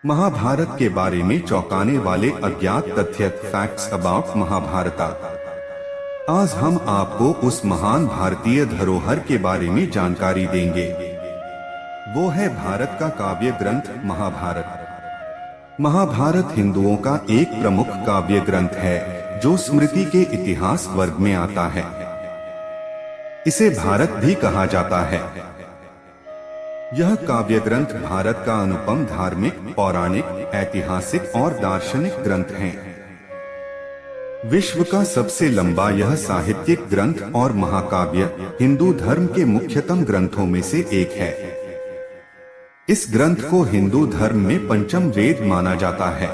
महाभारत के बारे में चौंकाने वाले अज्ञात तथ्य, फैक्ट्स अबाउट महाभारत। आज हम आपको उस महान भारतीय धरोहर के बारे में जानकारी देंगे। वो है भारत का काव्य ग्रंथ महाभारत। महाभारत हिंदुओं का एक प्रमुख काव्य ग्रंथ है जो स्मृति के इतिहास वर्ग में आता है। इसे भारत भी कहा जाता है। यह काव्य ग्रंथ भारत का अनुपम धार्मिक, पौराणिक, ऐतिहासिक और दार्शनिक ग्रंथ है। विश्व का सबसे लंबा यह साहित्यिक ग्रंथ और महाकाव्य हिंदू धर्म के मुख्यतम ग्रंथों में से एक है। इस ग्रंथ को हिंदू धर्म में पंचम वेद माना जाता है।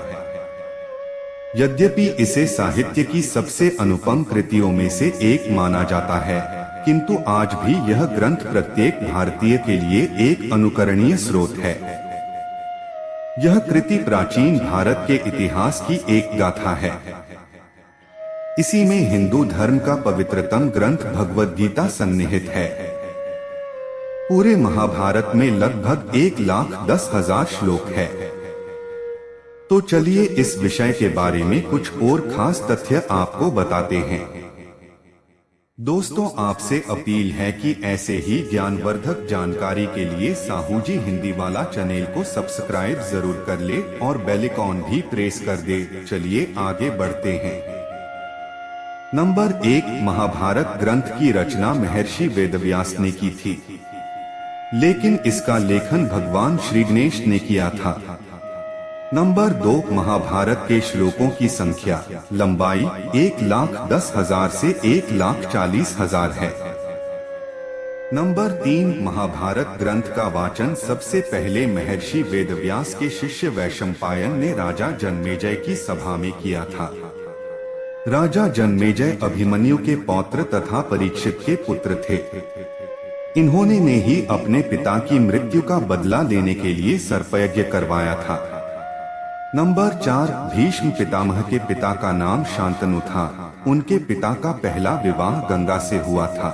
यद्यपि इसे साहित्य की सबसे अनुपम कृतियों में से एक माना जाता है, किंतु आज भी यह ग्रंथ प्रत्येक भारतीय के लिए एक अनुकरणीय स्रोत है। यह कृति प्राचीन भारत के इतिहास की एक गाथा है। इसी में हिंदू धर्म का पवित्रतम ग्रंथ भगवद गीता सन्निहित है। पूरे महाभारत में लगभग 1,10,000 श्लोक है। तो चलिए इस विषय के बारे में कुछ और खास तथ्य आपको बताते हैं। दोस्तों, आपसे अपील है कि ऐसे ही ज्ञानवर्धक जानकारी के लिए साहू जी हिंदी वाला चैनल को सब्सक्राइब जरूर कर ले और बेल आइकॉन भी प्रेस कर दे। चलिए आगे बढ़ते हैं। नंबर 1, महाभारत ग्रंथ की रचना महर्षि वेदव्यास ने की थी, लेकिन इसका लेखन भगवान श्री गणेश ने किया था। नंबर 2, महाभारत के श्लोकों की संख्या लंबाई 1,10,000 से 1,40,000 है। नंबर 3, महाभारत ग्रंथ का वाचन सबसे पहले महर्षि वेदव्यास के शिष्य वैशंपायन ने राजा जन्मेजय की सभा में किया था। राजा जन्मेजय अभिमन्यु के पौत्र तथा परीक्षित के पुत्र थे। इन्होंने ने ही अपने पिता की मृत्यु का बदला लेने के लिए सर्पयज्ञ करवाया था। नंबर 4, भीष्म पितामह के पिता का नाम शांतनु था। उनके पिता का पहला विवाह गंगा से हुआ था।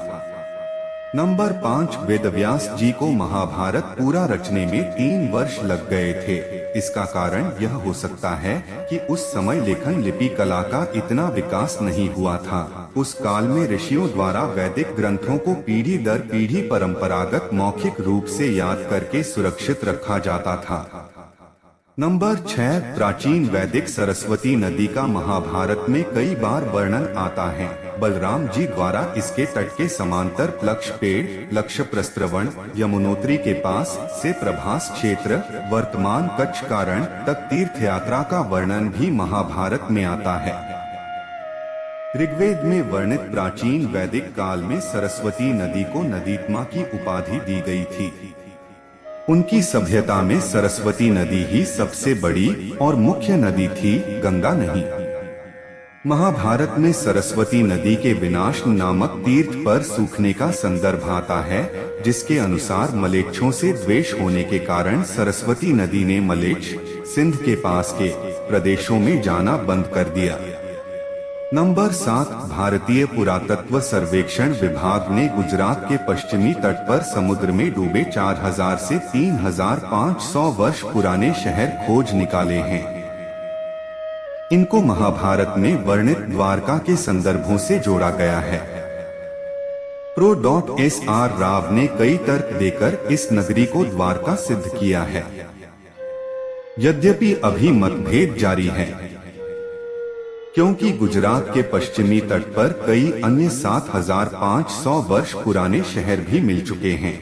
नंबर 5, वेदव्यास जी को महाभारत पूरा रचने में 3 वर्ष लग गए थे। इसका कारण यह हो सकता है कि उस समय लेखन लिपि कला का इतना विकास नहीं हुआ था। उस काल में ऋषियों द्वारा वैदिक ग्रंथों को पीढ़ी दर पीढ़ी परंपरागत मौखिक रूप से याद करके सुरक्षित रखा जाता था। नंबर 6, प्राचीन वैदिक सरस्वती नदी का महाभारत में कई बार वर्णन आता है। बलराम जी द्वारा इसके तट के समांतर लक्षपेड़, लक्षप्रस्त्रवण, यमुनोत्री के पास से प्रभास क्षेत्र, वर्तमान कच्छ कारण तक तीर्थ यात्रा का वर्णन भी महाभारत में आता है। ऋग्वेद में वर्णित प्राचीन वैदिक काल में सरस्वती नदी को नदीत्मा की उपाधि दी गई थी। उनकी सभ्यता में सरस्वती नदी ही सबसे बड़ी और मुख्य नदी थी, गंगा नहीं। महाभारत में सरस्वती नदी के विनाश नामक तीर्थ पर सूखने का संदर्भ आता है, जिसके अनुसार मलेच्छों से द्वेष होने के कारण सरस्वती नदी ने मलेच्छ, सिंध के पास के प्रदेशों में जाना बंद कर दिया। नंबर 7, भारतीय पुरातत्व सर्वेक्षण विभाग ने गुजरात के पश्चिमी तट पर समुद्र में डूबे 4,000 से 3,500 वर्ष पुराने शहर खोज निकाले हैं। इनको महाभारत में वर्णित द्वारका के संदर्भों से जोड़ा गया है। प्रो.एस.आर. राव ने कई तर्क देकर इस नगरी को द्वारका सिद्ध किया है। यद्यपि अभी मतभेद जारी है, क्योंकि गुजरात के पश्चिमी तट पर कई अन्य 7,500 वर्ष पुराने शहर भी मिल चुके हैं।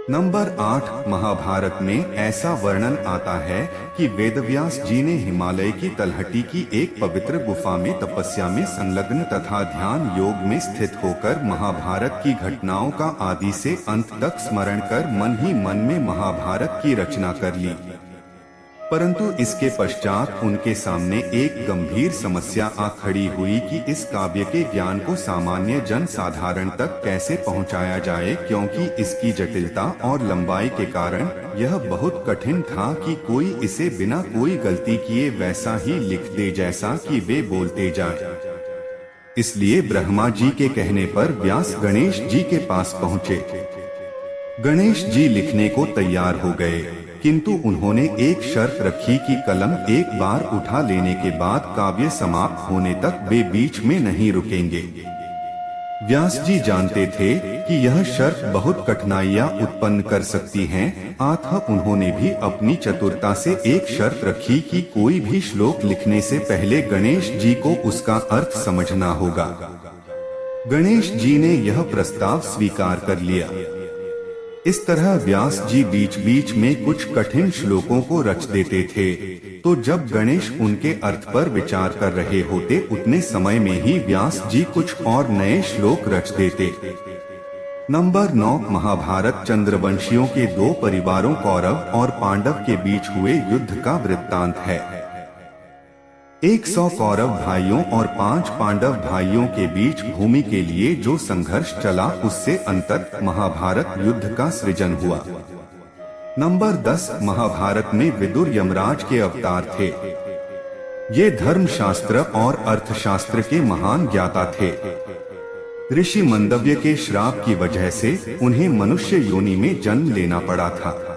नंबर 8, महाभारत में ऐसा वर्णन आता है कि वेदव्यास जी ने हिमालय की तलहटी की एक पवित्र गुफा में तपस्या में संलग्न तथा ध्यान योग में स्थित होकर महाभारत की घटनाओं का आदि से अंत तक स्मरण कर मन ही मन में महाभारत की रचना कर ली। परंतु इसके पश्चात उनके सामने एक गंभीर समस्या आ खड़ी हुई कि इस काव्य के ज्ञान को सामान्य जन साधारण तक कैसे पहुंचाया जाए, क्योंकि इसकी जटिलता और लंबाई के कारण यह बहुत कठिन था कि कोई इसे बिना कोई गलती किए वैसा ही लिख दे जैसा कि वे बोलते जाए। इसलिए ब्रह्मा जी के कहने पर व्यास गणेश जी के पास पहुँचे। गणेश जी लिखने को तैयार हो गए, किंतु उन्होंने एक शर्त रखी कि कलम एक बार उठा लेने के बाद काव्य समाप्त होने तक वे बीच में नहीं रुकेंगे। व्यास जी जानते थे कि यह शर्त बहुत कठिनाइयां उत्पन्न कर सकती है, अतः उन्होंने भी अपनी चतुरता से एक शर्त रखी कि कोई भी श्लोक लिखने से पहले गणेश जी को उसका अर्थ समझना होगा। गणेश जी ने यह प्रस्ताव स्वीकार कर लिया। इस तरह व्यास जी बीच बीच में कुछ कठिन श्लोकों को रच देते थे, तो जब गणेश उनके अर्थ पर विचार कर रहे होते उतने समय में ही व्यास जी कुछ और नए श्लोक रच देते। नंबर 9 महाभारत चंद्रवंशियों के दो परिवारों कौरव और पांडव के बीच हुए युद्ध का वृत्तांत है। 100 कौरव भाइयों और 5 पांडव भाइयों के बीच भूमि के लिए जो संघर्ष चला उससे अंततः महाभारत युद्ध का सृजन हुआ। नंबर 10 महाभारत में विदुर यमराज के अवतार थे। ये धर्मशास्त्र और अर्थशास्त्र के महान ज्ञाता थे। ऋषि मंदव्य के श्राप की वजह से उन्हें मनुष्य योनि में जन्म लेना पड़ा था।